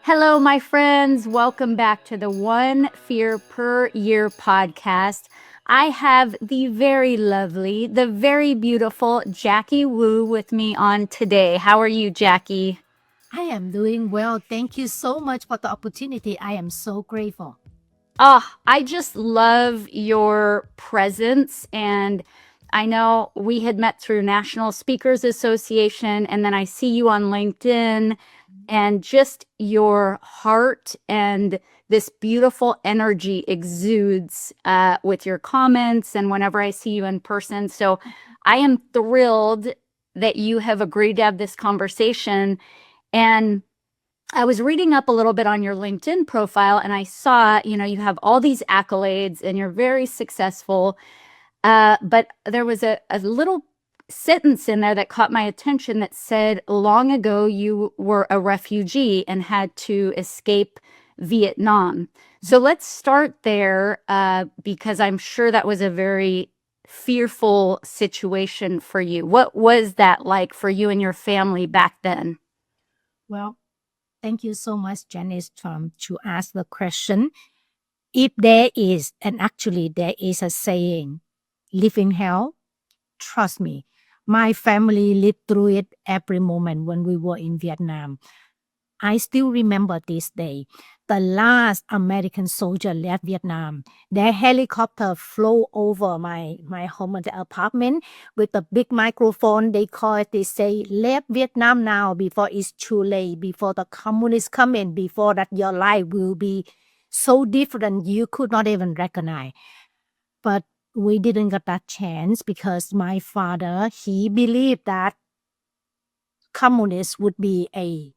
Hello, my friends. Welcome back to the One Fear Per Year podcast. I have the very lovely, the very beautiful Jackie Wu with me on today. How are you, Jackie? I am doing well. Thank you so much for the opportunity. I am so grateful. I just love your presence. And I know we had met through National Speakers Association, and then I see you on LinkedIn, and just your heart and this beautiful energy exudes with your comments and whenever I see you in person. So I am thrilled that you have agreed to have this conversation. And I was reading up a little bit on your LinkedIn profile, and I saw, you have all these accolades and you're very successful. But there was a little sentence in there that caught my attention that said, long ago, you were a refugee and had to escape Vietnam. So let's start there because I'm sure that was a very fearful situation for you. What was that like for you and your family back then? Well, thank you so much, Janice, to ask the question. If there is, and actually there is a saying, live in hell, trust me, my family lived through it every moment when we were in Vietnam. I still remember this day. The last American soldier left Vietnam. Their helicopter flew over my home and the apartment with a big microphone. They say, leave Vietnam now before it's too late, before the communists come in, before that your life will be so different you could not even recognize. But we didn't get that chance because my father, he believed that communists would be a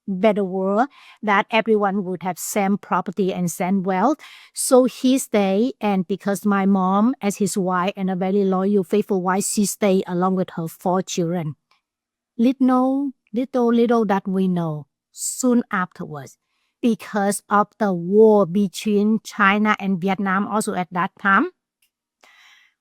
better world, that everyone would have same property and same wealth. So he stayed, and because my mom, as his wife and a very loyal, faithful wife, she stayed along with her 4 children. Little that we know soon afterwards, because of the war between China and Vietnam also at that time,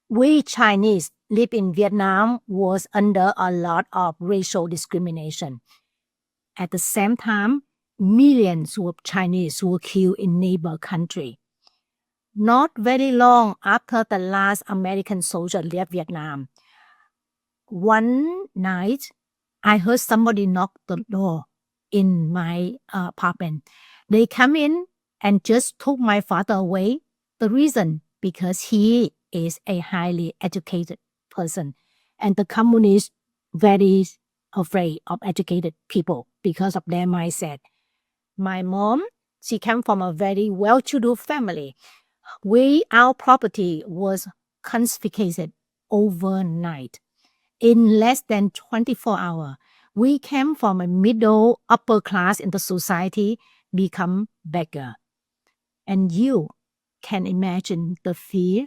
we Chinese live in Vietnam was under a lot of racial discrimination. At the same time, millions of Chinese were killed in neighbor country. Not very long after the last American soldier left Vietnam, one night I heard somebody knock the door in my apartment. They come in and just took my father away. The reason, because he is a highly educated person, and the communists very afraid of educated people because of their mindset. My mom, she came from a very well-to-do family. Our property was confiscated overnight. In less than 24 hours, we came from a middle upper class in the society, become beggar. And you can imagine the fear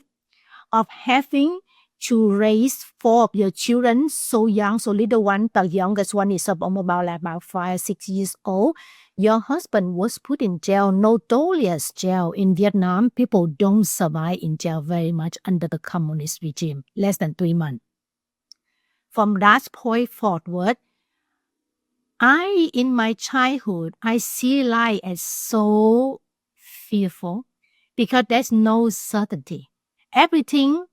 of having to raise 4 of your children so young, so little one. The youngest one is about 5, 6 years old. Your husband was put in jail, notorious jail in Vietnam. People don't survive in jail very much under the communist regime, less than 3 months. From that point forward, in my childhood, I see life as so fearful because there's no certainty. Everything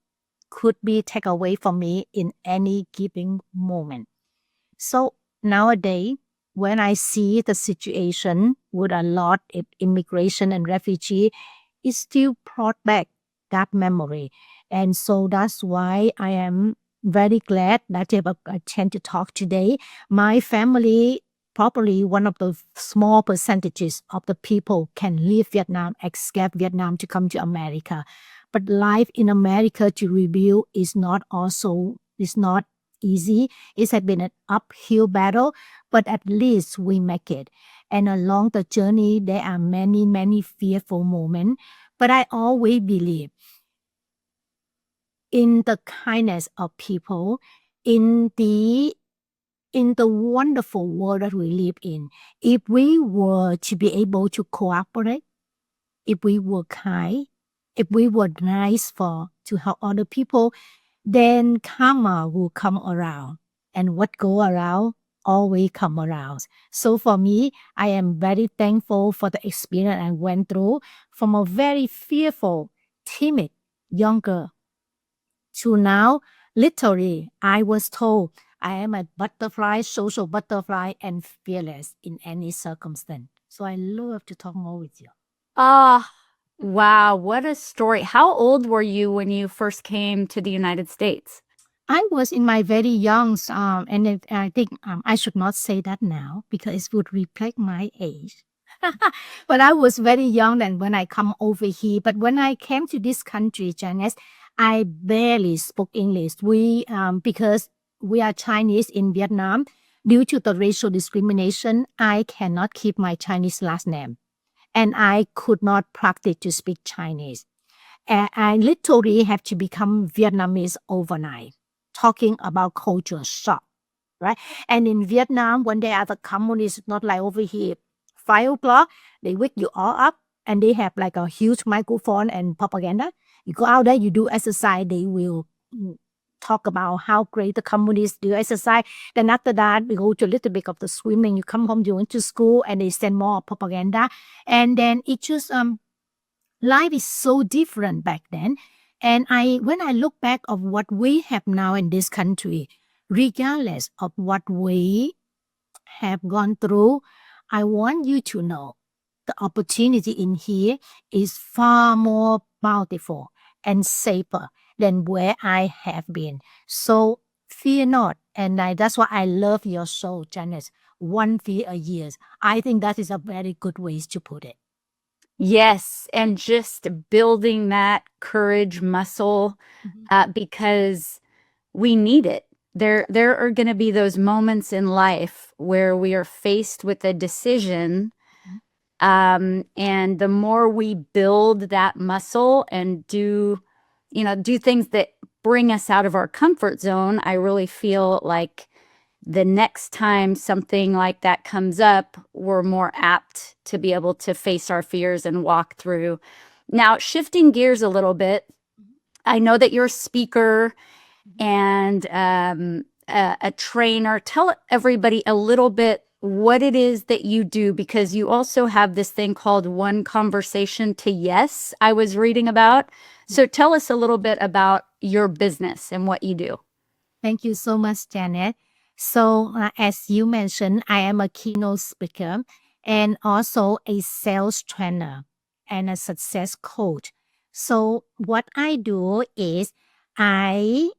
could be taken away from me in any given moment. So nowadays, when I see the situation with a lot of immigration and refugee, it still brought back that memory. And so that's why I am very glad that I have a chance to talk today. My family, probably one of the small percentages of the people can leave Vietnam, escape Vietnam to come to America. But life in America to rebuild is not easy. It has been an uphill battle, but at least we make it. And along the journey, there are many, many fearful moments. But I always believe in the kindness of people, in the wonderful world that we live in. If we were to be able to cooperate, if we were kind, if we were nice to help other people, then karma will come around. And what go around always come around. So for me, I am very thankful for the experience I went through from a very fearful, timid young girl to now, literally, I was told I am a butterfly, social butterfly, and fearless in any circumstance. So I love to talk more with you. Ah, wow, what a story. How old were you when you first came to the United States? I was in my very young, and I think I should not say that now because it would reflect my age. But I was very young then when I come over here. But when I came to this country, Janice, I barely spoke English. Because we are Chinese in Vietnam, due to the racial discrimination, I cannot keep my Chinese last name, and I could not practice to speak Chinese. And I literally have to become Vietnamese overnight, talking about culture shock, right? And in Vietnam, when they are the communists, not like over here, 5 o'clock, they wake you all up and they have like a huge microphone and propaganda. You go out there, you do exercise, they will talk about how great the communists do exercise. Then after that, we go to a little bit of the swimming. You come home, you went to school, and they send more propaganda. And then it just life is so different back then. And when I look back of what we have now in this country, regardless of what we have gone through, I want you to know the opportunity in here is far more bountiful and safer than where I have been. So fear not. And that's why I love your show, Janice. One fear a year. I think that is a very good way to put it. Yes, and just building that courage muscle because we need it. There are going to be those moments in life where we are faced with a decision, and the more we build that muscle and do things that bring us out of our comfort zone, I really feel like the next time something like that comes up, we're more apt to be able to face our fears and walk through. Now, shifting gears a little bit, I know that you're a speaker and a trainer. Tell everybody a little bit what it is that you do, because you also have this thing called One Conversation to Yes, I was reading about. So tell us a little bit about your business and what you do. Thank you so much, Janet. So, as you mentioned, I am a keynote speaker and also a sales trainer and a success coach. So, what I do is I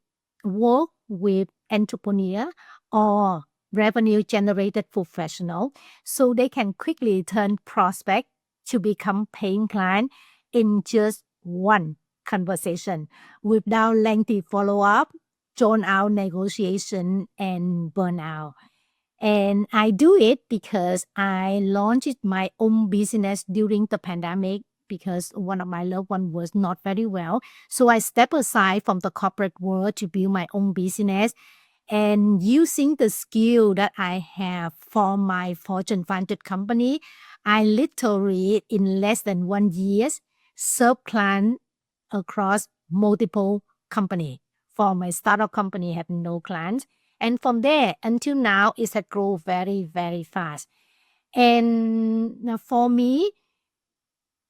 work with entrepreneur or revenue generated professional so they can quickly turn prospect to become paying client in just one conversation without lengthy follow-up, drawn out negotiation, and burnout. And I do it because I launched my own business during the pandemic because one of my loved ones was not very well. So I step aside from the corporate world to build my own business. And using the skill that I have for my Fortune 500 company, I literally, in less than 1 year, serve clients across multiple company. For my startup company, have no clients. And from there until now, it has grown very, very fast. And now for me,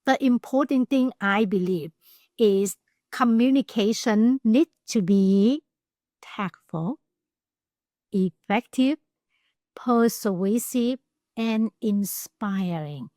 the important thing I believe is communication needs to be tactful, effective, persuasive, and inspiring.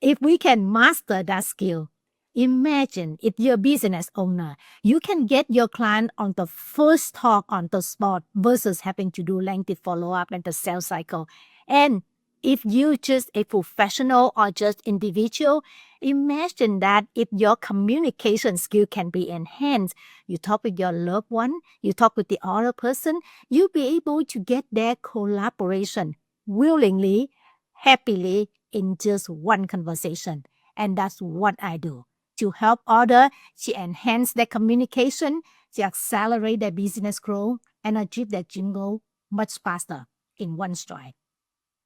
If we can master that skill, imagine if you're a business owner, you can get your client on the first talk on the spot versus having to do lengthy follow-up and the sales cycle. And if you just a professional or just individual, imagine that if your communication skill can be enhanced, you talk with your loved one, you talk with the other person, you'll be able to get their collaboration willingly, happily, in just one conversation. And that's what I do to help others to enhance their communication, to accelerate their business growth, and achieve their dream goal much faster in one stride.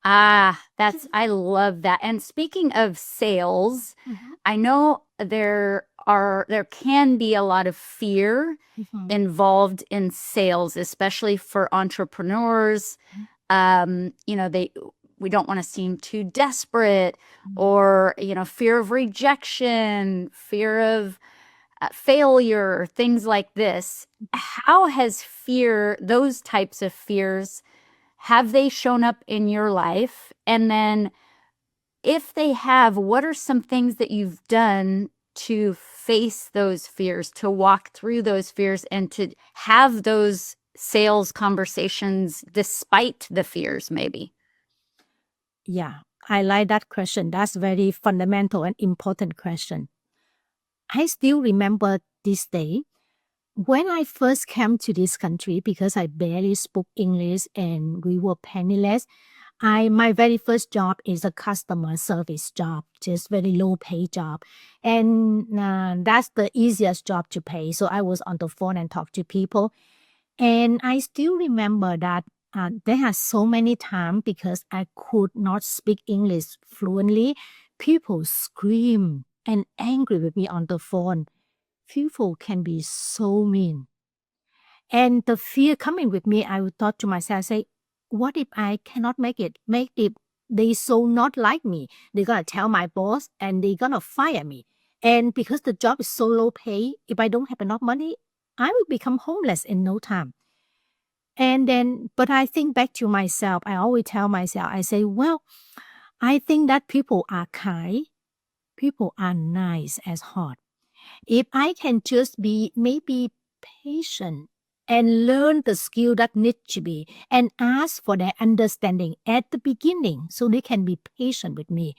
I love that. And speaking of sales, I know there can be a lot of fear involved in sales, especially for entrepreneurs. we don't want to seem too desperate, or, fear of rejection, fear of failure, things like this. How has those types of fears, have they shown up in your life? And then if they have, what are some things that you've done to face those fears, to walk through those fears, and to have those sales conversations despite the fears, maybe? Yeah, I like that question. That's very fundamental and important question. I still remember this day when I first came to this country, because I barely spoke English and we were penniless. My very first job is a customer service job, just very low pay job. And that's the easiest job to pay. So I was on the phone and talk to people. And I still remember that there are so many times, because I could not speak English fluently, people scream and angry with me on the phone. People can be so mean. And the fear coming with me, I would thought to myself, say, what if I cannot make it? Make it, they so not like me. They're gonna tell my boss and they're gonna fire me. And because the job is so low pay, if I don't have enough money, I will become homeless in no time. And then, but I think back to myself, I always tell myself, I say, well, I think that people are kind, people are nice as heart. If I can just be maybe patient and learn the skill that need to be, and ask for their understanding at the beginning so they can be patient with me,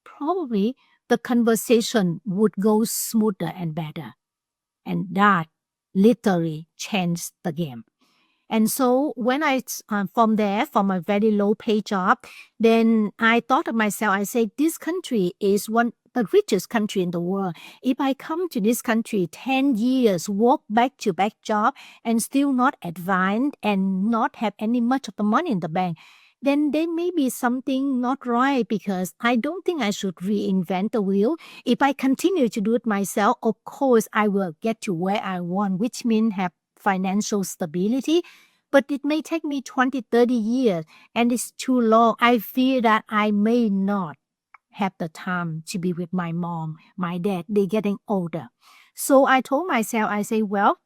probably the conversation would go smoother and better. And that literally changed the game. And so when from there, from a very low pay job, then I thought of myself, I say, this country is the richest country in the world. If I come to this country 10 years, work back to back job and still not advanced and not have any much of the money in the bank, then there may be something not right, because I don't think I should reinvent the wheel. If I continue to do it myself, of course, I will get to where I want, which means have financial stability. But it may take me 20, 30 years, and it's too long. I fear that I may not have the time to be with my mom, my dad. They're getting older. So I told myself, I say, well,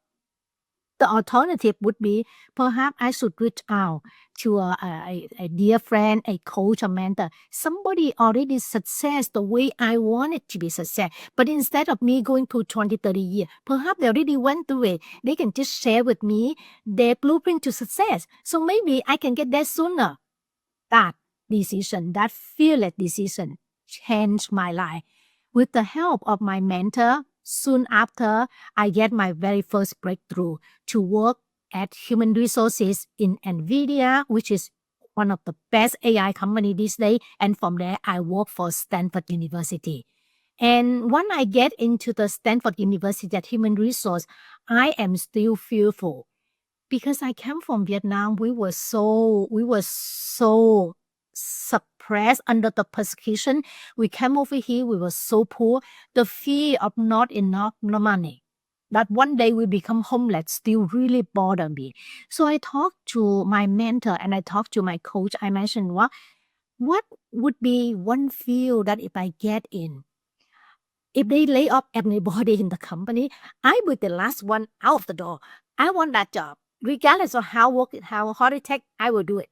the alternative would be perhaps I should reach out to a dear friend, a coach, a mentor, somebody already success the way I want it to be success. But instead of me going through 20, 30 years, perhaps they already went through it. They can just share with me their blueprint to success. So maybe I can get there sooner. That decision, that fearless decision, changed my life. With the help of my mentor, soon after, I get my very first breakthrough to work at human resources in NVIDIA, which is one of the best AI company these days. And from there, I work for Stanford University. And when I get into the Stanford University at human resource, I am still fearful, because I came from Vietnam. We were so suppressed under the persecution. We came over here, we were so poor. The fear of not enough money, that one day we become homeless, still really bothered me. So I talked to my mentor and I talked to my coach. I mentioned, what would be one field that if I get in, if they lay off everybody in the company, I would be the last one out of the door. I want that job. Regardless of how hard it takes, I will do it.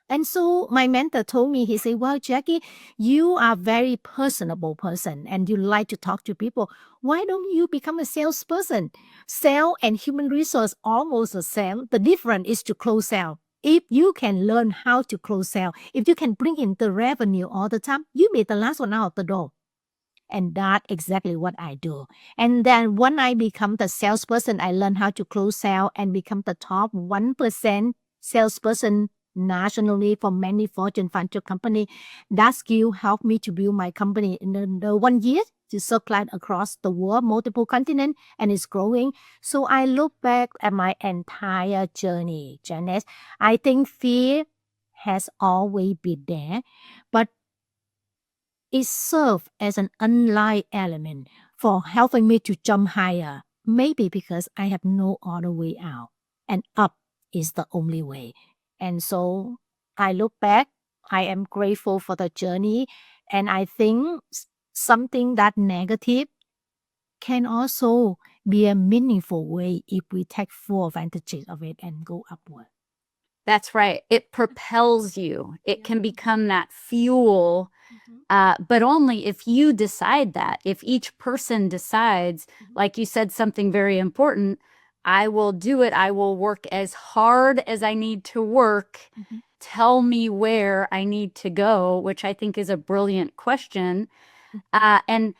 And so my mentor told me, he said, well, Jackie, you are a very personable person and you like to talk to people. Why don't you become a salesperson? Sale and human resource almost the same. The difference is to close sale. If you can learn how to close sale, if you can bring in the revenue all the time, you be the last one out of the door. And that's exactly what I do. And then when I become the salesperson, I learn how to close sale and become the top 1% salesperson nationally for many Fortune 500 company. That skill helped me to build my company in the 1 year to serve clients across the world, multiple continents, and it's growing. So I look back at my entire journey, Janice. I think fear has always been there, but it served as an unlight element for helping me to jump higher, maybe because I have no other way out, and up is the only way. And so I look back, I am grateful for the journey, and I think something that negative can also be a meaningful way if we take full advantage of it and go upward. That's right. It propels you. It can become that fuel, but only if you decide that. If each person decides, like you said, something very important, I will do it. I will work as hard as I need to work. Tell me where I need to go, which I think is a brilliant question. And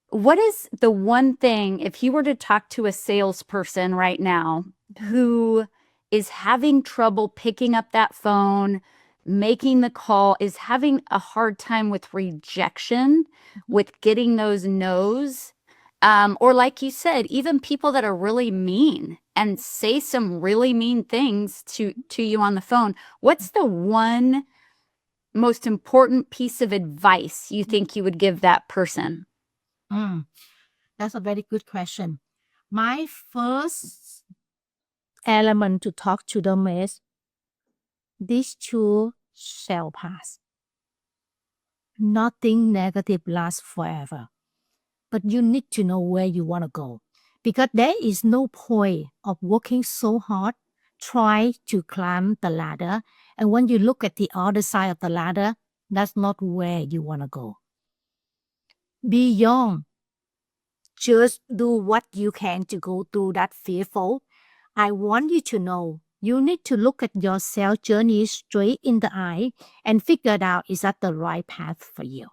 what is the one thing, if you were to talk to a salesperson right now who is having trouble picking up that phone, making the call, is having a hard time with rejection, with getting those no's, or like you said, even people that are really mean and say some really mean things to you on the phone, what's the one most important piece of advice you think you would give that person? That's a very good question. My first element to talk to them is this too shall pass. Nothing negative lasts forever. But you need to know where you want to go. Because there is no point of working so hard, try to climb the ladder. And when you look at the other side of the ladder, that's not where you want to go. Be young. Just do what you can to go through that fearful. I want you to know you need to look at your sales journey straight in the eye and figure out is that the right path for you.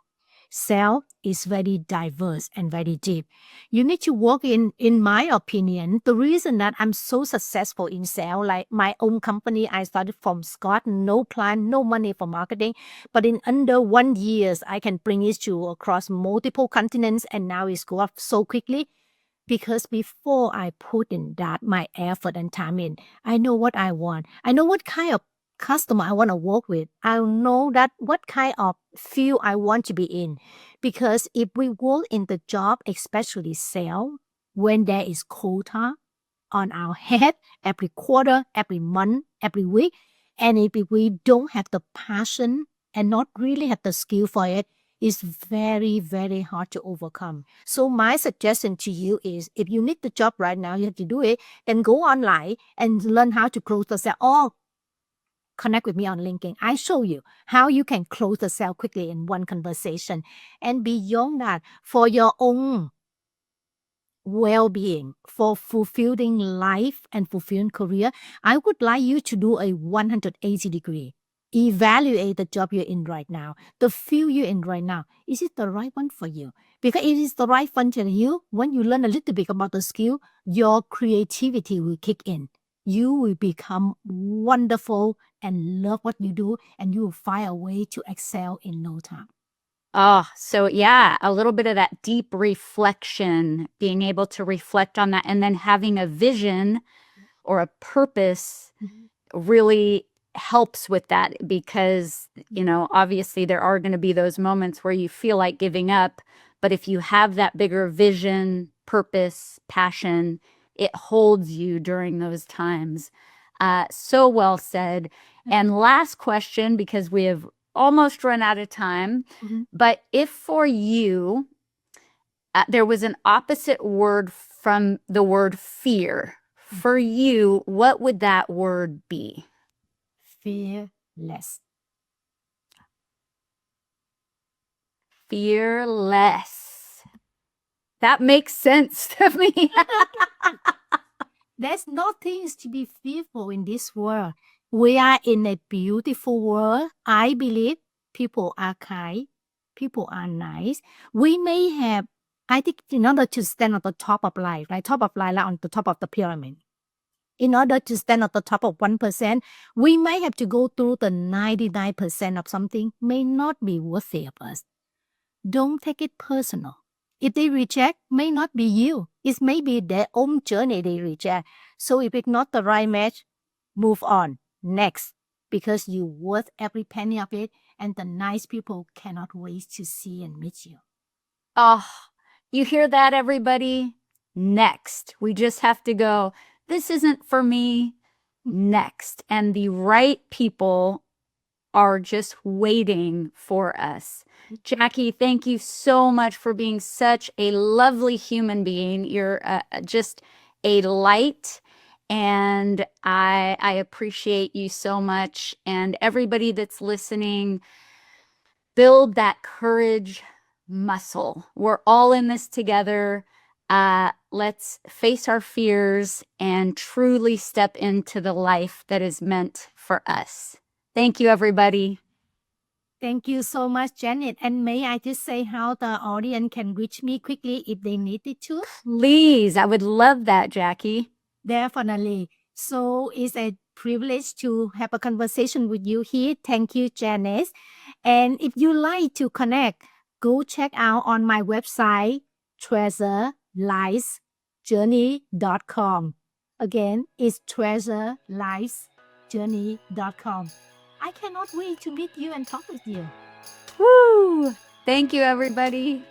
Sales is very diverse and very deep. You need to work in my opinion, the reason that I'm so successful in sales, like my own company, I started from scratch, no plan, no money for marketing, but in under 1 year, I can bring it to across multiple continents, and now it's go up so quickly. Because before I put in that my effort and time in, I know what I want. I know what kind of customer I want to work with. I know that what kind of field I want to be in. Because if we work in the job, especially sales, when there is quota on our head every quarter, every month, every week, and if we don't have the passion and not really have the skill for it, it's very, very hard to overcome. So my suggestion to you is if you need the job right now, you have to do it, then go online and learn how to close the sale. Or connect with me on LinkedIn. I show you how you can close the sale quickly in one conversation. And beyond that, for your own well-being, for fulfilling life and fulfilling career, I would like you to do a 180 degree. Evaluate the job you're in right now, the field you're in right now. Is it the right one for you? Because it is the right one for you. When you learn a little bit about the skill, your creativity will kick in. You will become wonderful and love what you do, and you will find a way to excel in no time. Oh, so yeah, a little bit of that deep reflection, being able to reflect on that, and then having a vision or a purpose really helps with that because, obviously there are going to be those moments where you feel like giving up. But if you have that bigger vision, purpose, passion, it holds you during those times. So well said. And last question, because we have almost run out of time, but if for you, there was an opposite word from the word fear, for you, what would that word be? Fearless. Fearless. That makes sense to me. There's nothing to be fearful in this world. We are in a beautiful world. I believe people are kind. People are nice. We may have, I think, in order to stand at the top of life, right? Top of life, like on the top of the pyramid. In order to stand at the top of 1%, we may have to go through the 99% of something may not be worthy of us. Don't take it personal. If they reject, may not be you. It may be their own journey they reject. So if it's not the right match, move on. Next. Because you're worth every penny of it, and the nice people cannot wait to see and meet you. Oh, you hear that, everybody? Next. We just have to go, this isn't for me. Next. And the right people are just waiting for us. Jackie, thank you so much for being such a lovely human being. You're just a light, and I appreciate you so much. And everybody that's listening, build that courage muscle. We're all in this together. Let's face our fears and truly step into the life that is meant for us. Thank you, everybody. Thank you so much, Janet. And may I just say how the audience can reach me quickly if they needed to? Please, I would love that, Jackie. Definitely. So it's a privilege to have a conversation with you here. Thank you, Janice. And if you like to connect, go check out on my website, treasurelifesjourney.com. Again, it's treasurelifesjourney.com. I cannot wait to meet you and talk with you. Woo! Thank you, everybody.